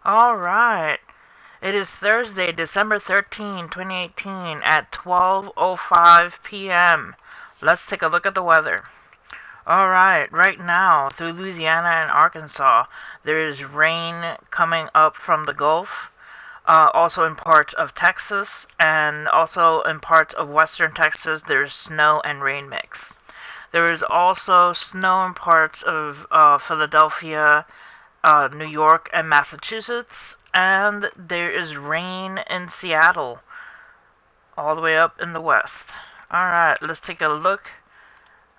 Alright. It is Thursday, December 2018 at 12:05 p.m. Let's take a look at the weather. Alright, right now through Louisiana and Arkansas, there is rain coming up from the Gulf. Also in parts of Texas, and also in parts of western Texas, there's snow and rain mix. There is also snow in parts of Philadelphia, New York, and Massachusetts, and there is rain in Seattle, all the way up in the west. Alright, let's take a look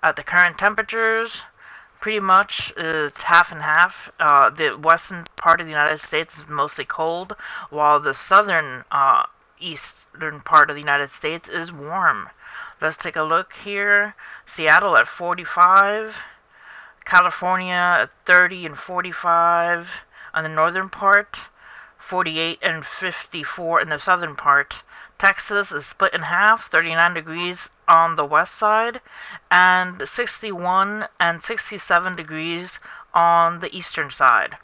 at the current temperatures. Pretty much it's half and half. The western part of the United States is mostly cold, while the southern eastern part of the United States is warm. Let's take a look here. Seattle at 45, California at 30 and 45 on the northern part, 48 and 54 in the southern part. Texas is split in half, 39 degrees on the west side, and 61 and 67 degrees on the eastern side.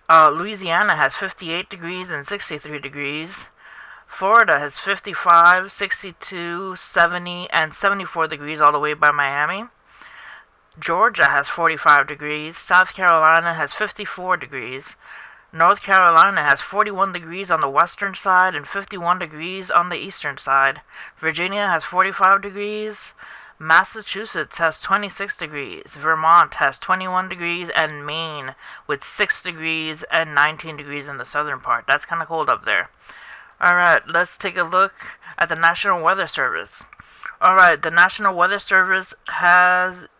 Louisiana has 58 degrees and 63 degrees. Florida has 55, 62, 70, and 74 degrees all the way by Miami. Georgia has 45 degrees. South Carolina has 54 degrees. North Carolina has 41 degrees on the western side and 51 degrees on the eastern side. Virginia has 45 degrees. Massachusetts has 26 degrees. Vermont has 21 degrees, and Maine with 6 degrees and 19 degrees in the southern part. That's kind of cold up there. Alright, let's take a look at the National Weather Service. Alright, the National Weather Service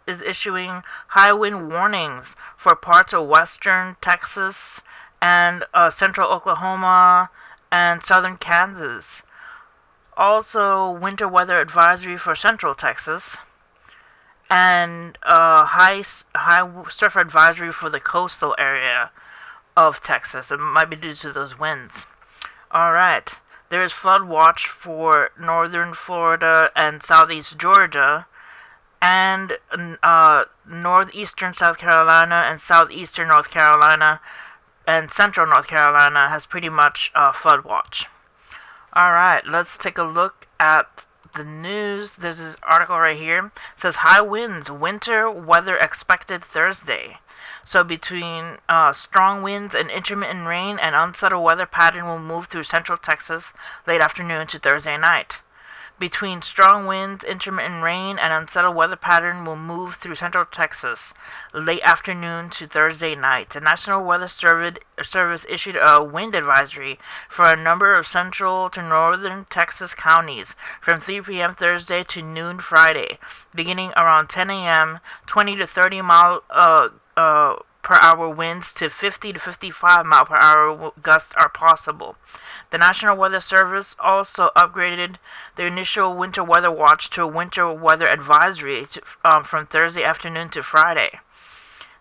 is issuing high wind warnings for parts of western Texas and central Oklahoma and southern Kansas. Also, winter weather advisory for central Texas, and high surf advisory for the coastal area of Texas. It might be due to those winds. Alright, there is flood watch for northern Florida and southeast Georgia, and northeastern South Carolina and southeastern North Carolina and central North Carolina has pretty much flood watch. Alright, let's take a look at the news. There's this article right here. It says high winds, winter weather expected Thursday. So between strong winds and intermittent rain, an unsettled weather pattern will move through central Texas late afternoon to Thursday night. Between strong winds, intermittent rain, and unsettled weather pattern will move through central Texas late afternoon to Thursday night. The National Weather Service issued a wind advisory for a number of central to northern Texas counties from 3 p.m. Thursday to noon Friday. Beginning around 10 a.m., 20 to 30 mile per hour winds to 50 to 55 mile per hour gusts are possible. The National Weather Service also upgraded the initial winter weather watch to a winter weather advisory from Thursday afternoon to Friday.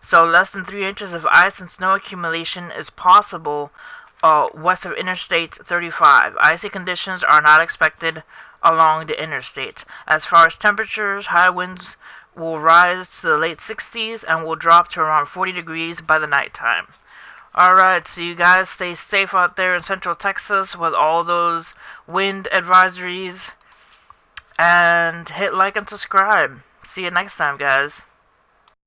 So less than 3 inches of ice and snow accumulation is possible west of Interstate 35. Icy conditions are not expected along the interstate. As far as temperatures, high winds will rise to the late 60s and will drop to around 40 degrees by the nighttime. Alright, so you guys stay safe out there in central Texas with all those wind advisories, and hit like and subscribe. See you next time, guys.